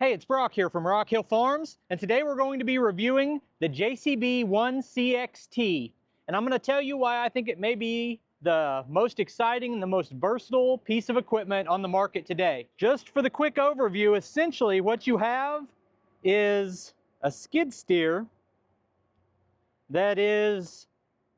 Hey, it's Brock here from Rock Hill Farms, and today we're going to be reviewing the JCB 1CXT. And I'm going to tell you why I think it may be the most exciting and the most versatile piece of equipment on the market today. Just for the quick overview, essentially what you have is a skid steer that is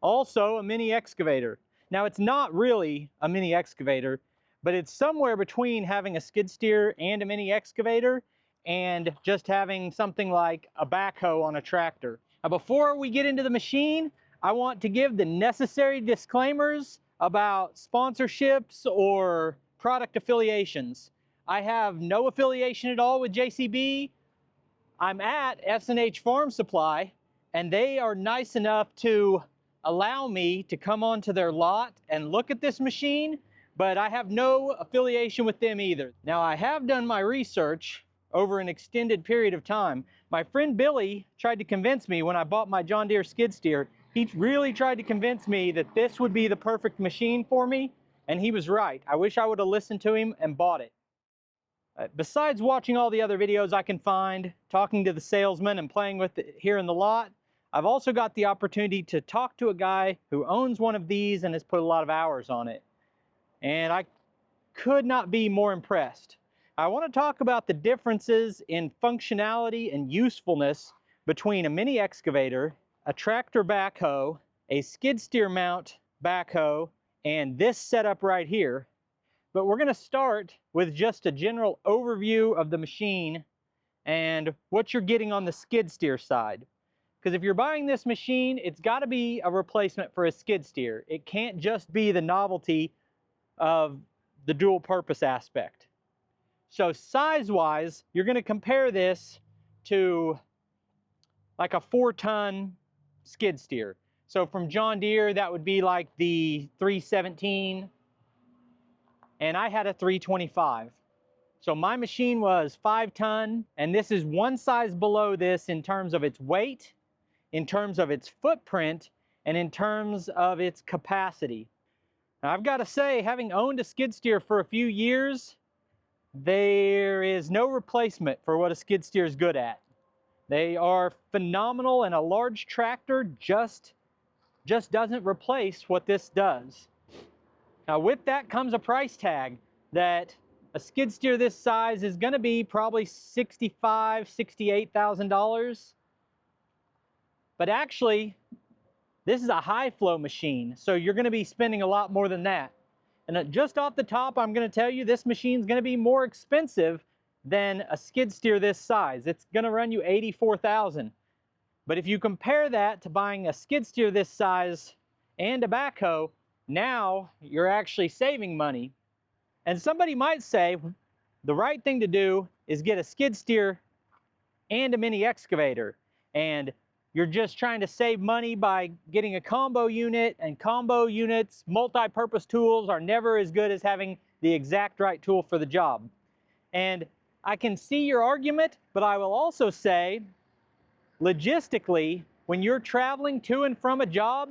also a mini excavator. Now, it's not really a mini excavator, but it's somewhere between having a skid steer and a mini excavator and just having something like a backhoe on a tractor. Now, before we get into the machine, I want to give the necessary disclaimers about sponsorships or product affiliations. I have no affiliation at all with JCB. I'm at S&H Farm Supply, and they are nice enough to allow me to come onto their lot and look at this machine, but I have no affiliation with them either. Now, I have done my research over an extended period of time. My friend Billy tried to convince me when I bought my John Deere skid steer. He really tried to convince me that this would be the perfect machine for me, and he was right. I wish I would have listened to him and bought it. Besides watching all the other videos I can find, talking to the salesman and playing with it here in the lot, I've also got the opportunity to talk to a guy who owns one of these and has put a lot of hours on it. And I could not be more impressed. I want to talk about the differences in functionality and usefulness between a mini excavator, a tractor backhoe, a skid steer mount backhoe, and this setup right here. But we're going to start with just a general overview of the machine and what you're getting on the skid steer side. Because if you're buying this machine, it's got to be a replacement for a skid steer. It can't just be the novelty of the dual purpose aspect. So size-wise, you're going to compare this to like a 4-ton skid steer. So from John Deere, that would be like the 317, and I had a 325. So my machine was 5-ton, and this is one size below this in terms of its weight, in terms of its footprint, and in terms of its capacity. Now, I've got to say, having owned a skid steer for a few years, there is no replacement for what a skid steer is good at. They are phenomenal, and a large tractor just doesn't replace what this does. Now, with that comes a price tag that a skid steer this size is going to be probably $65,000, $68,000. But actually, this is a high flow machine, so you're going to be spending a lot more than that. And just off the top, I'm going to tell you this machine is going to be more expensive than a skid steer this size. It's going to run you $84,000. But if you compare that to buying a skid steer this size and a backhoe, now you're actually saving money. And somebody might say the right thing to do is get a skid steer and a mini excavator, and you're just trying to save money by getting a combo unit, and combo units, multi-purpose tools are never as good as having the exact right tool for the job. And I can see your argument, but I will also say, logistically, when you're traveling to and from a job,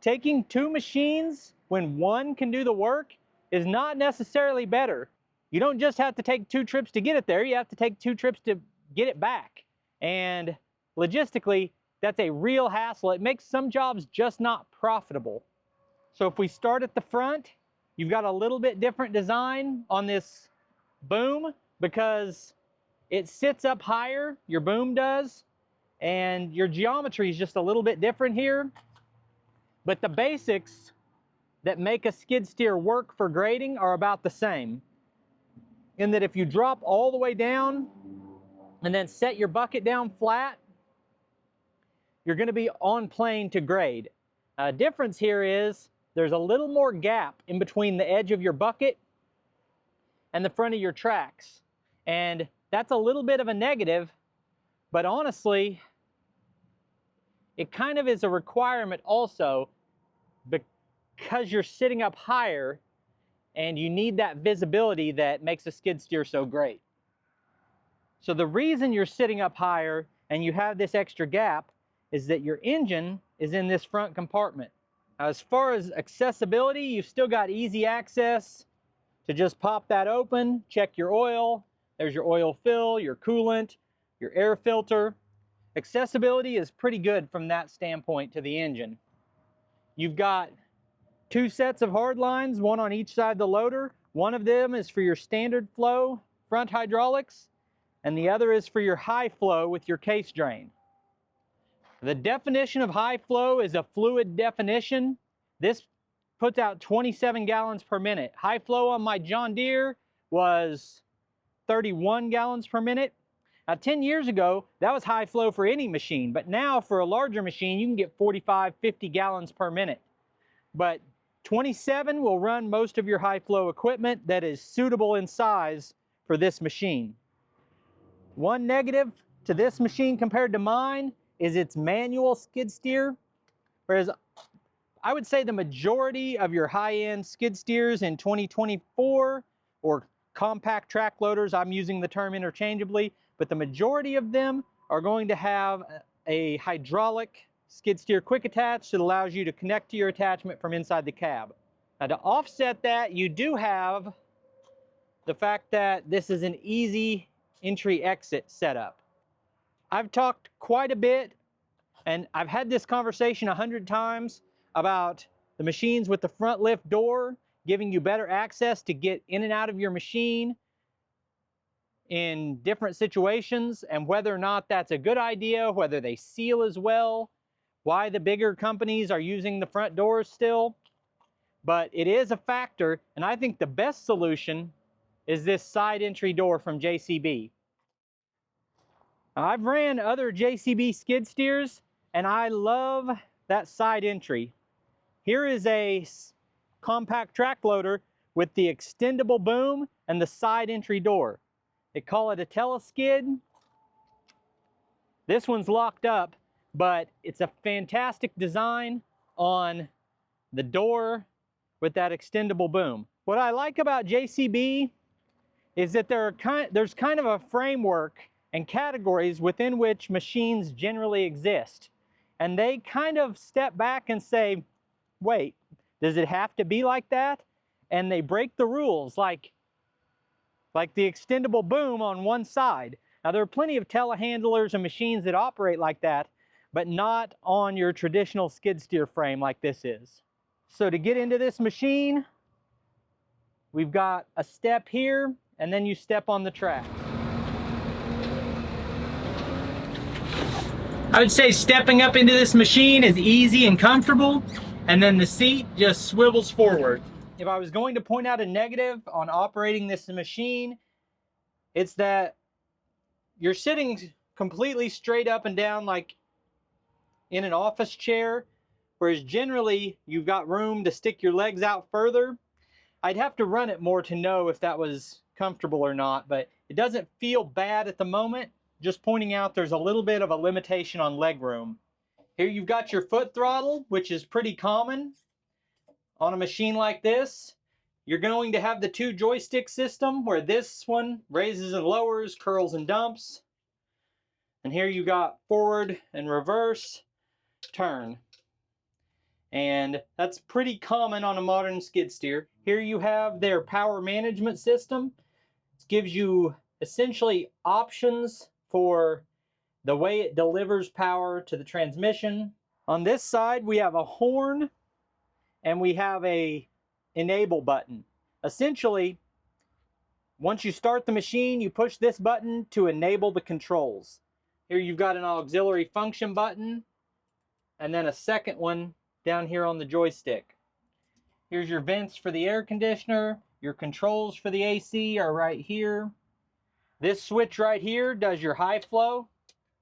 taking two machines when one can do the work is not necessarily better. You don't just have to take 2 trips to get it there, you have to take 2 trips to get it back. And logistically, that's a real hassle. It makes some jobs just not profitable. So if we start at the front, you've got a little bit different design on this boom because it sits up higher, your boom does, and your geometry is just a little bit different here. But the basics that make a skid steer work for grading are about the same. In that if you drop all the way down and then set your bucket down flat, you're going to be on plane to grade. Difference here is there's a little more gap in between the edge of your bucket and the front of your tracks. And that's a little bit of a negative, but honestly, it kind of is a requirement also because you're sitting up higher and you need that visibility that makes a skid steer so great. So the reason you're sitting up higher and you have this extra gap is that your engine is in this front compartment. Now, as far as accessibility, you've still got easy access to just pop that open, check your oil, There's your oil fill, your coolant, your air filter. Accessibility is pretty good from that standpoint to the engine. You've got two sets of hard lines, one on each side of the loader. One of them is for your standard flow front hydraulics, and the other is for your high flow with your case drain. The definition of high flow is a fluid definition. This puts out 27 gallons per minute. High flow on my John Deere was 31 gallons per minute. Now 10 years ago, that was high flow for any machine, but now for a larger machine, you can get 45, 50 gallons per minute. But 27 will run most of your high flow equipment that is suitable in size for this machine. One negative to this machine compared to mine is its manual skid steer, whereas I would say the majority of your high-end skid steers in 2024, or compact track loaders, I'm using the term interchangeably, but the majority of them are going to have a hydraulic skid steer quick attach that allows you to connect to your attachment from inside the cab. Now to offset that, you do have the fact that this is an easy entry-exit setup. I've talked quite a bit, and I've had this conversation 100 times about the machines with the front lift door giving you better access to get in and out of your machine in different situations, and whether or not that's a good idea, whether they seal as well, why the bigger companies are using the front doors still. But it is a factor, and I think the best solution is this side entry door from JCB. I've ran other JCB skid steers, and I love that side entry. Here is a compact track loader with the extendable boom and the side entry door. They call it a teleskid. This one's locked up, but it's a fantastic design on the door with that extendable boom. What I like about JCB is that there's kind of a framework and categories within which machines generally exist. And they kind of step back and say, wait, does it have to be like that? And they break the rules, like the extendable boom on one side. Now there are plenty of telehandlers and machines that operate like that, but not on your traditional skid steer frame like this is. So to get into this machine, we've got a step here, and then you step on the track. I would say stepping up into this machine is easy and comfortable, and then the seat just swivels forward. If I was going to point out a negative on operating this machine, it's that you're sitting completely straight up and down like in an office chair, whereas generally you've got room to stick your legs out further. I'd have to run it more to know if that was comfortable or not, but it doesn't feel bad at the moment. Just pointing out there's a little bit of a limitation on leg room. Here you've got your foot throttle, which is pretty common on a machine like this. You're going to have the two joystick system where this one raises and lowers, curls and dumps. And here you got forward and reverse, turn. And that's pretty common on a modern skid steer. Here you have their power management system. It gives you essentially options for the way it delivers power to the transmission. On this side, we have a horn and we have a enable button. Essentially, once you start the machine, you push this button to enable the controls. Here you've got an auxiliary function button and then a second one down here on the joystick. Here's your vents for the air conditioner. Your controls for the AC are right here. This switch right here does your high flow.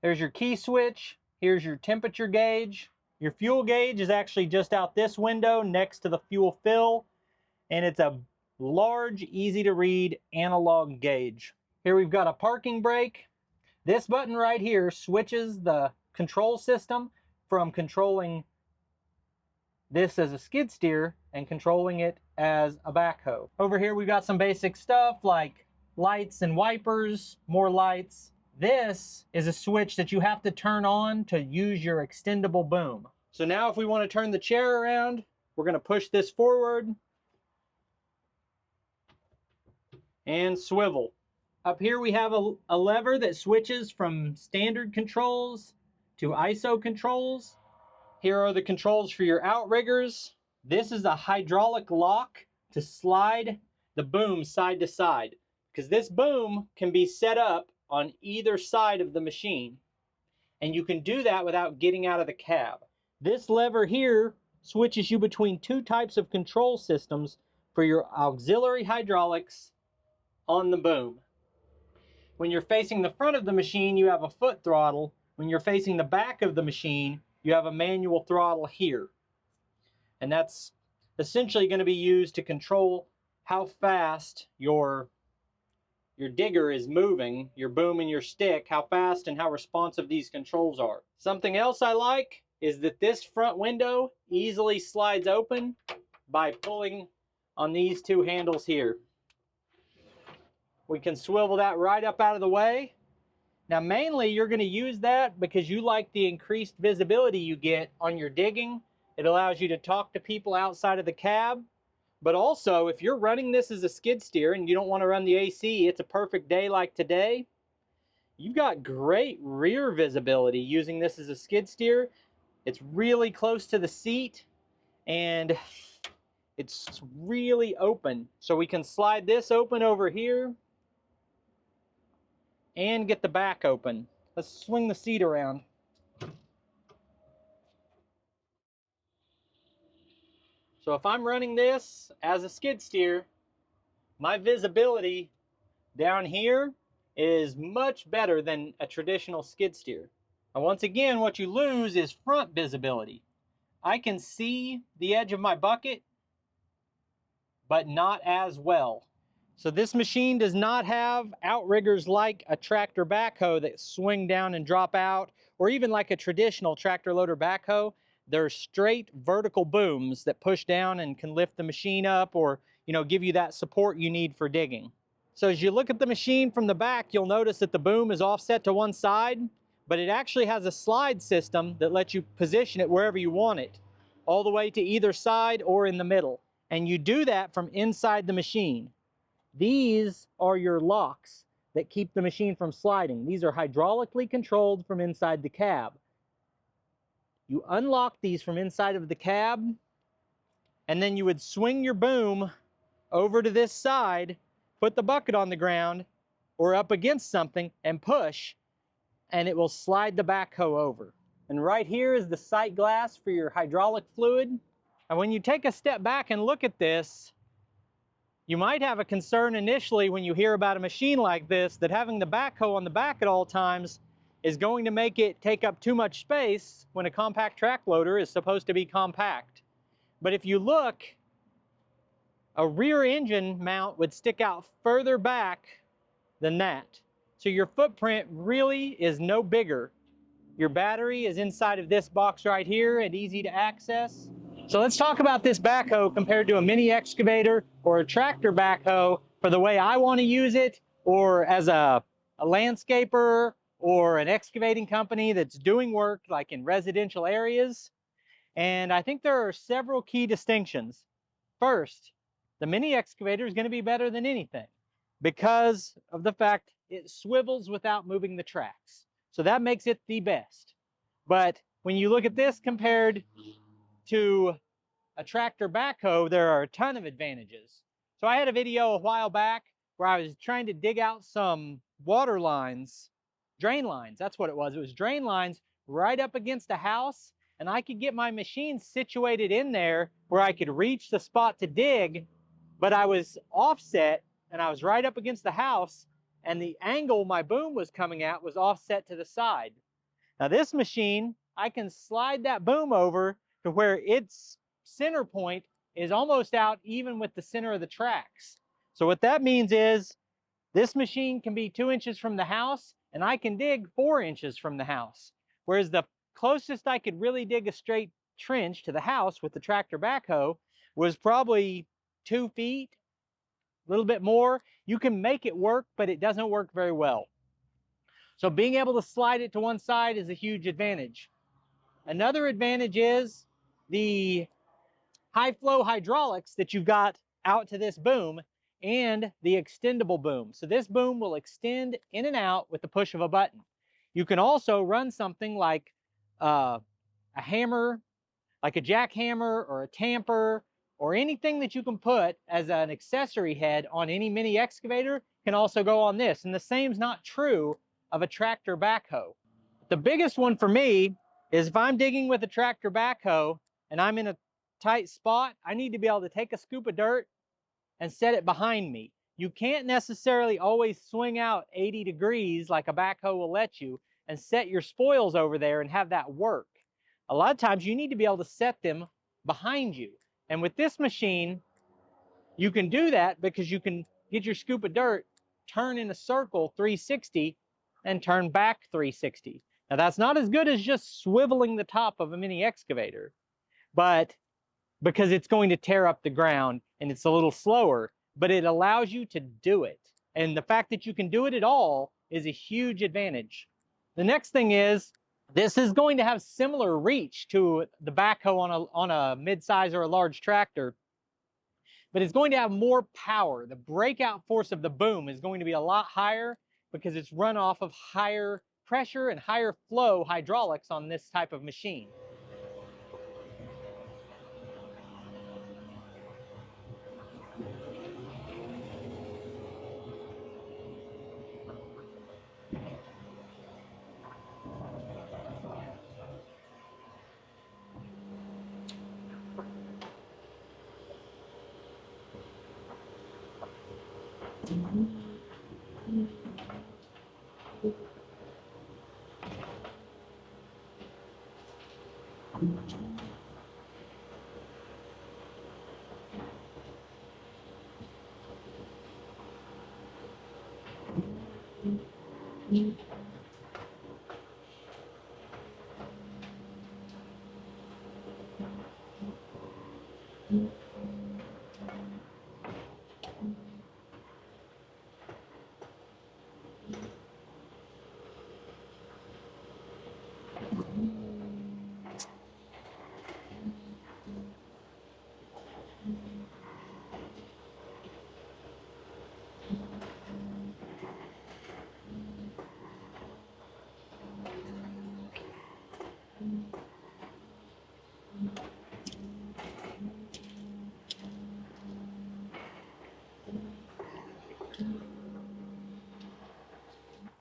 There's your key switch. Here's your temperature gauge. Your fuel gauge is actually just out this window next to the fuel fill, and it's a large, easy to read analog gauge. Here we've got a parking brake. This button right here switches the control system from controlling this as a skid steer and controlling it as a backhoe. Over here we've got some basic stuff like lights and wipers, more lights. This is a switch that you have to turn on to use your extendable boom. So now if we want to turn the chair around, we're going to push this forward and swivel. Up here we have a lever that switches from standard controls to ISO controls. Here are the controls for your outriggers. This is a hydraulic lock to slide the boom side to side, because this boom can be set up on either side of the machine, and you can do that without getting out of the cab. This lever here switches you between two types of control systems for your auxiliary hydraulics on the boom. When you're facing the front of the machine, you have a foot throttle. When you're facing the back of the machine, you have a manual throttle here. And that's essentially going to be used to control how fast your digger is moving, your boom and your stick, how fast and how responsive these controls are. Something else I like is that this front window easily slides open by pulling on these two handles here. We can swivel that right up out of the way. Now mainly you're going to use that because you like the increased visibility you get on your digging. It allows you to talk to people outside of the cab. But also, if you're running this as a skid steer and you don't want to run the AC, it's a perfect day like today, you've got great rear visibility using this as a skid steer. It's really close to the seat and it's really open. So we can slide this open over here and get the back open. Let's swing the seat around. So if I'm running this as a skid steer, my visibility down here is much better than a traditional skid steer. Now once again, what you lose is front visibility. I can see the edge of my bucket, but not as well. So this machine does not have outriggers like a tractor backhoe that swing down and drop out, or even like a traditional tractor loader backhoe. They're straight vertical booms that push down and can lift the machine up, or give you that support you need for digging. So as you look at the machine from the back, you'll notice that the boom is offset to one side, but it actually has a slide system that lets you position it wherever you want it, all the way to either side or in the middle. And you do that from inside the machine. These are your locks that keep the machine from sliding. These are hydraulically controlled from inside the cab. You unlock these from inside of the cab, and then you would swing your boom over to this side, put the bucket on the ground or up against something and push, and it will slide the backhoe over. And right here is the sight glass for your hydraulic fluid. And when you take a step back and look at this, you might have a concern initially when you hear about a machine like this that having the backhoe on the back at all times is going to make it take up too much space when a compact track loader is supposed to be compact. But if you look, a rear engine mount would stick out further back than that. So your footprint really is no bigger. Your battery is inside of this box right here and easy to access. So let's talk about this backhoe compared to a mini excavator or a tractor backhoe for the way I want to use it, or as a landscaper or an excavating company that's doing work like in residential areas. And I think there are several key distinctions. First, the mini excavator is going to be better than anything because of the fact it swivels without moving the tracks. So that makes it the best. But when you look at this compared to a tractor backhoe, there are a ton of advantages. So I had a video a while back where I was trying to dig out some water lines, drain lines, that's what it was. It was drain lines right up against a house, and I could get my machine situated in there where I could reach the spot to dig, but I was offset and I was right up against the house, and the angle my boom was coming at was offset to the side. Now this machine, I can slide that boom over to where its center point is almost out even with the center of the tracks. So what that means is this machine can be 2 inches from the house and I can dig 4 inches from the house. Whereas the closest I could really dig a straight trench to the house with the tractor backhoe was probably 2 feet, a little bit more. You can make it work, but it doesn't work very well. So being able to slide it to one side is a huge advantage. Another advantage is the high flow hydraulics that you've got out to this boom and the extendable boom. So this boom will extend in and out with the push of a button. You can also run something like a hammer, like a jackhammer or a tamper, or anything that you can put as an accessory head on any mini excavator can also go on this. And the same's not true of a tractor backhoe. The biggest one for me is if I'm digging with a tractor backhoe and I'm in a tight spot, I need to be able to take a scoop of dirt and set it behind me. You can't necessarily always swing out 80 degrees like a backhoe will let you and set your spoils over there and have that work. A lot of times you need to be able to set them behind you. And with this machine, you can do that because you can get your scoop of dirt, turn in a circle 360, and turn back 360. Now that's not as good as just swiveling the top of a mini excavator, but because it's going to tear up the ground and it's a little slower, but it allows you to do it. And the fact that you can do it at all is a huge advantage. The next thing is, this is going to have similar reach to the backhoe on a mid-size or a large tractor, but it's going to have more power. The breakout force of the boom is going to be a lot higher because it's run off of higher pressure and higher flow hydraulics on this type of machine.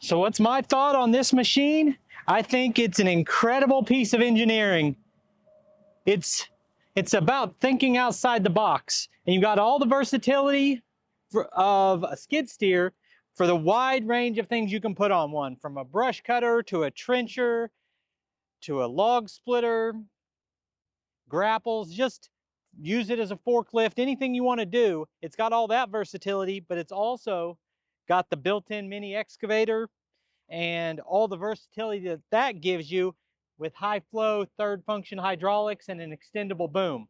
So what's my thought on this machine? I think it's an incredible piece of engineering. It's about thinking outside the box, and you've got all the versatility of a skid steer for the wide range of things you can put on one, from a brush cutter to a trencher to a log splitter, grapples. Just use it as a forklift, anything you want to do. It's got all that versatility, but it's also got the built-in mini excavator and all the versatility that that gives you with high flow third function hydraulics and an extendable boom.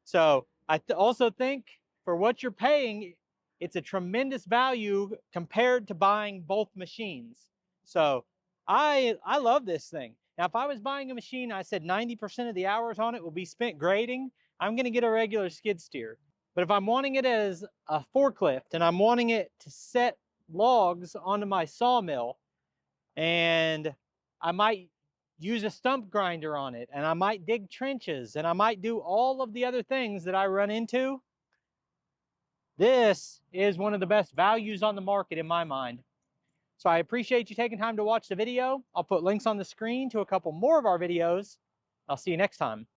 So I also think for what you're paying, it's a tremendous value compared to buying both machines. So I love this thing. Now, if I was buying a machine, I said 90% of the hours on it will be spent grading, I'm going to get a regular skid steer. But if I'm wanting it as a forklift and I'm wanting it to set logs onto my sawmill, and I might use a stump grinder on it, and I might dig trenches, and I might do all of the other things that I run into, this is one of the best values on the market in my mind. So I appreciate you taking time to watch the video. I'll put links on the screen to a couple more of our videos. I'll see you next time.